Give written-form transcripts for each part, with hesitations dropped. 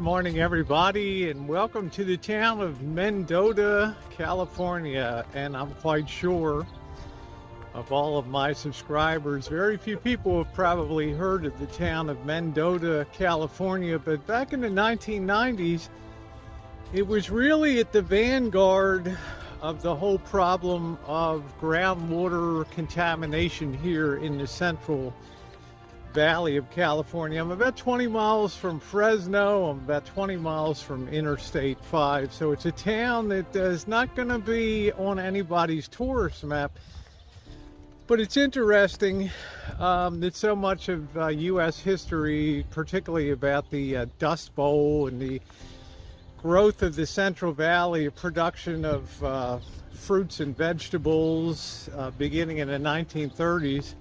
morning, everybody, and welcome to the town of Mendota, California. And I'm quite sure of all of my subscribers, very few people have probably heard of the town of Mendota, California. But back in the 1990s, it was really at the vanguard of the whole problem of groundwater contamination here in the Central Valley of California. I'm about 20 miles from Fresno. I'm about 20 miles from Interstate 5. So it's a town that is not going to be on anybody's tourist map. But it's interesting that so much of U.S. history, particularly about the Dust Bowl and the growth of the Central Valley, production of fruits and vegetables beginning in the 1930s.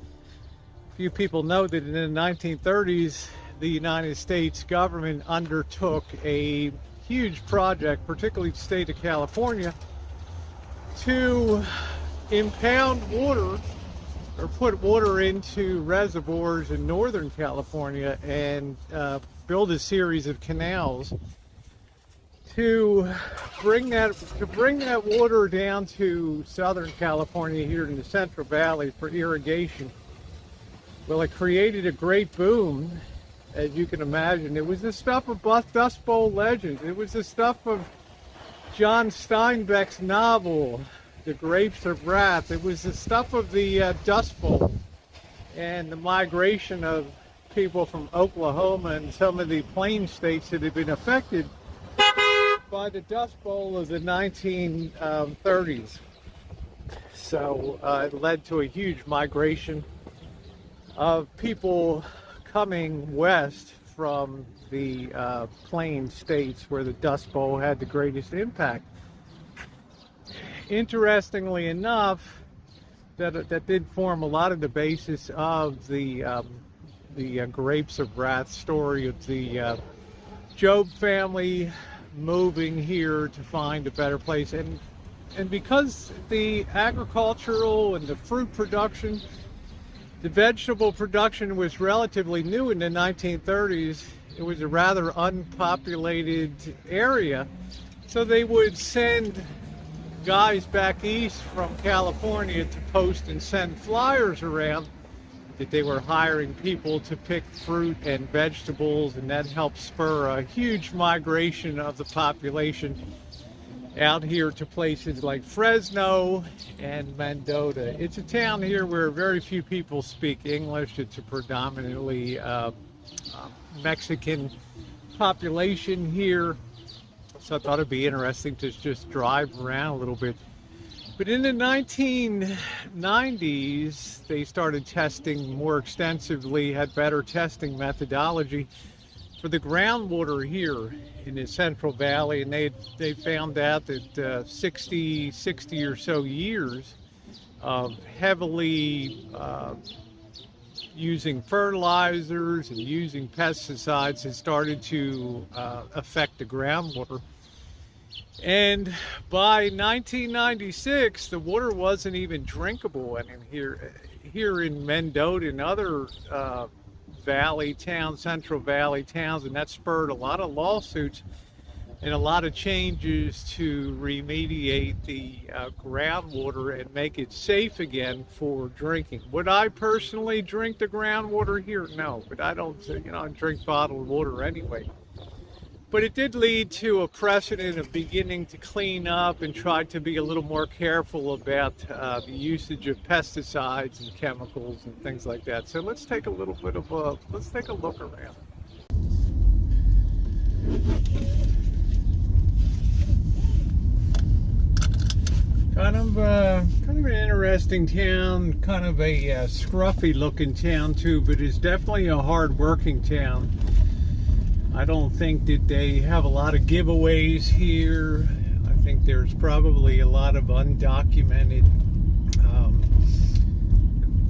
Few people know that in the 1930s, the United States government undertook a huge project, particularly the state of California, to impound water or put water into reservoirs in Northern California and build a series of canals to bring that water down to Southern California here in the Central Valley for irrigation. Well, it created a great boom, as you can imagine. It was the stuff of Dust Bowl legends. It was the stuff of John Steinbeck's novel, The Grapes of Wrath. It was the stuff of the Dust Bowl and the migration of people from Oklahoma and some of the plain states that had been affected by the Dust Bowl of the 1930s. So it led to a huge migration of people coming west from the plain states where the Dust Bowl had the greatest impact. Interestingly enough, that did form a lot of the basis of the Grapes of Wrath story of the Job family moving here to find a better place. And because the agricultural and the fruit production, the vegetable production was relatively new in the 1930s. It was a rather unpopulated area. So they would send guys back east from California to post and send flyers around that they were hiring people to pick fruit and vegetables, and that helped spur a huge migration of the population out here to places like Fresno and Mendota. It's a town here where very few people speak English. It's a predominantly Mexican population here. So I thought it'd be interesting to just drive around a little bit. But in the 1990s, they started testing more extensively, had better testing methodology for the groundwater here in the Central Valley, and they found out that 60 or so years of heavily using fertilizers and using pesticides has started to affect the groundwater. And by 1996, the water wasn't even drinkable. And here in Mendota and other valley towns, Central Valley towns, and that spurred a lot of lawsuits and a lot of changes to remediate the groundwater and make it safe again for drinking. Would I personally drink the groundwater here? No, but I don't, drink bottled water anyway. But it did lead to a precedent of beginning to clean up and try to be a little more careful about the usage of pesticides and chemicals and things like that. So let's take a little bit of let's take a look around. Kind of an interesting town, kind of a scruffy looking town too, but it's definitely a hard working town. I don't think that they have a lot of giveaways here. I think there's probably a lot of undocumented,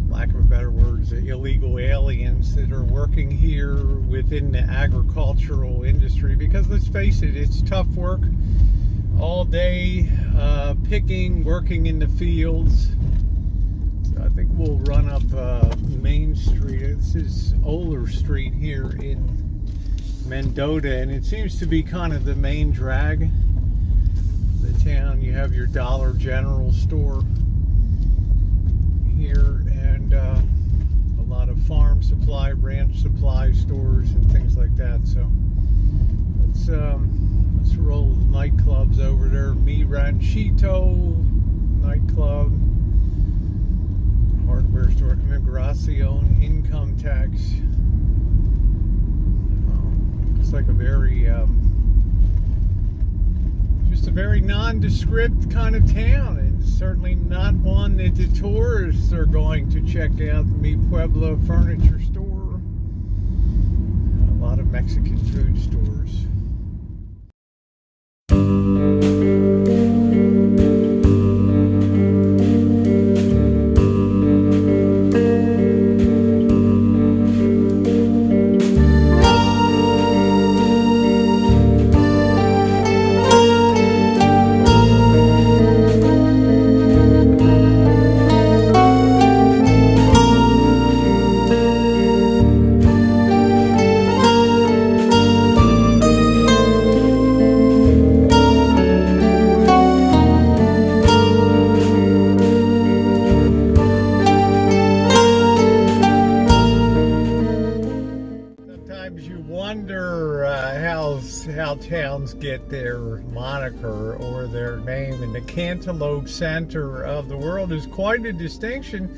lack of better words, illegal aliens that are working here within the agricultural industry, because let's face it, it's tough work all day, picking, working in the fields. So I think we'll run up Main Street. This is Oler Street here in Mendota, and it seems to be kind of the main drag of the town. You have your Dollar General store here, and a lot of farm supply, ranch supply stores and things like that. So let's roll the nightclubs over there. Mi Ranchito nightclub, hardware store, Immigracion, income tax. It's like a very just a very nondescript kind of town, and certainly not one that the tourists are going to check out. Mi Pueblo Furniture store, a lot of Mexican food stores. How towns get their moniker or their name, and the cantaloupe center of the world is quite a distinction,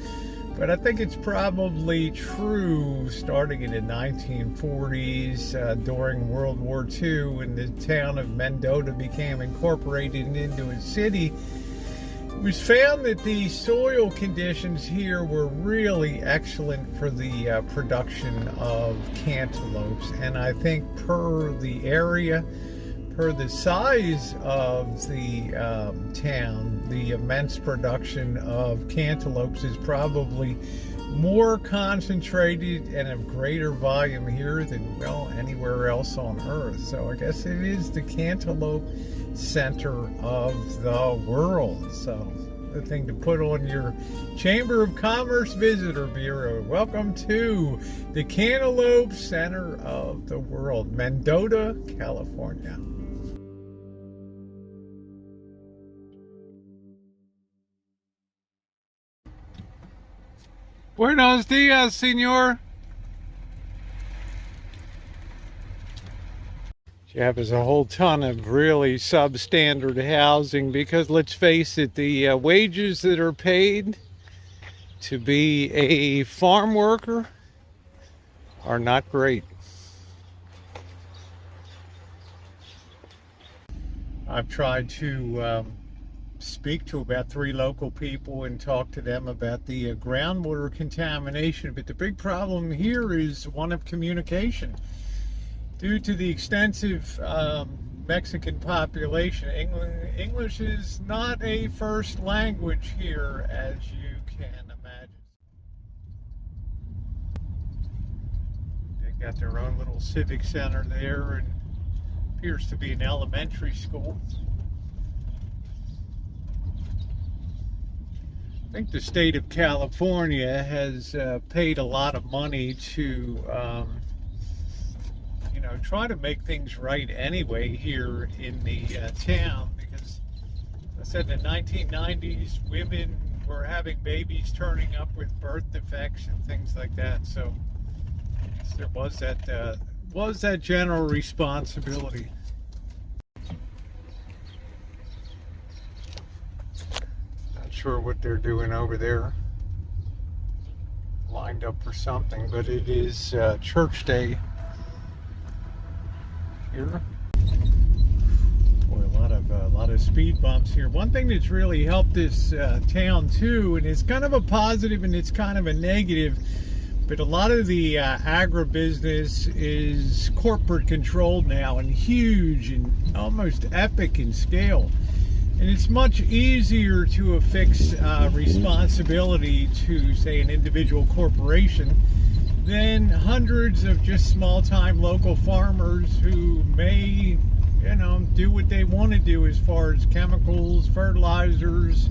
but I think it's probably true starting in the 1940s during World War II, when the town of Mendota became incorporated into a city. It was found that the soil conditions here were really excellent for the production of cantaloupes, and I think per the area, per the size of the town, the immense production of cantaloupes is probably more concentrated and of greater volume here than, well, anywhere else on earth. So I guess it is the cantaloupe center of the world. So the thing to put on your Chamber of Commerce Visitor Bureau. Welcome to the cantaloupe center of the world, Mendota, California. Buenos dias, señor. You have a whole ton of really substandard housing, because let's face it, the wages that are paid to be a farm worker are not great. I've tried to speak to about 3 local people and talk to them about the groundwater contamination, but the big problem here is one of communication. Due to the extensive Mexican population, English is not a first language here, as you can imagine. They got their own little civic center there, and appears to be an elementary school. I think the state of California has paid a lot of money to try to make things right anyway here in the town, because I said in the 1990s women were having babies turning up with birth defects and things like that. So there was that general responsibility. Not sure what they're doing over there, lined up for something, but it is church day here. Boy, a lot of speed bumps here. One thing that's really helped this town too, and it's kind of a positive and it's kind of a negative, but a lot of the agribusiness is corporate controlled now, and huge and almost epic in scale. And it's much easier to affix responsibility to, say, an individual corporation than hundreds of just small-time local farmers who may, do what they want to do as far as chemicals, fertilizers,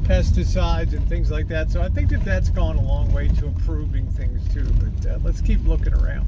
pesticides, and things like that. So I think that that's gone a long way to improving things too. But let's keep looking around.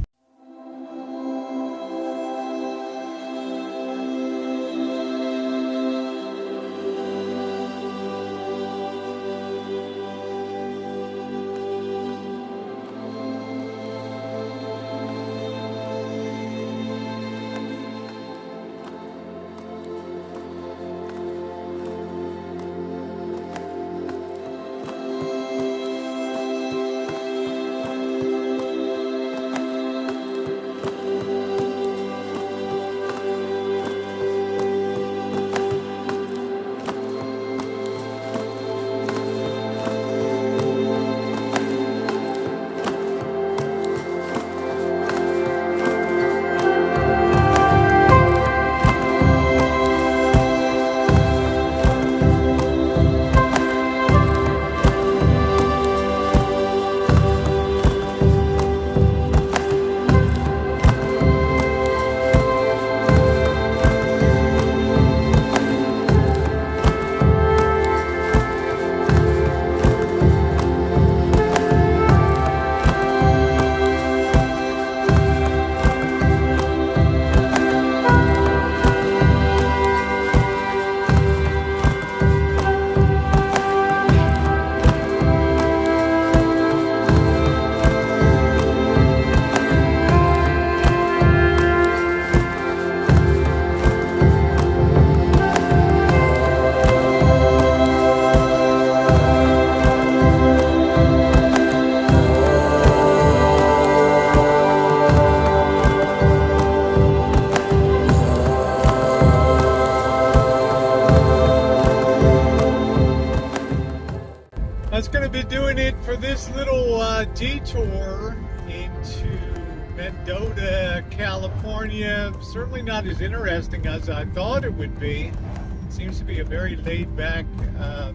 doing it for this little detour into Mendota, California. Certainly not as interesting as I thought it would be. Seems to be a very laid-back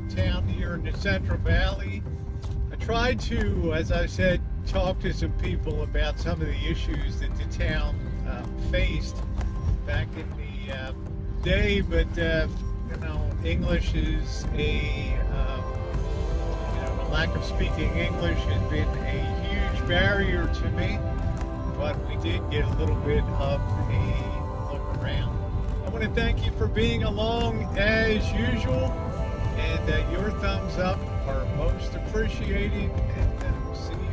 town here in the Central Valley. I tried to, as I said, talk to some people about some of the issues that the town faced back in the day, but you know, English is a lack of speaking English has been a huge barrier to me, but we did get a little bit of a look around. I want to thank you for being along as usual, and your thumbs up are most appreciated, and see you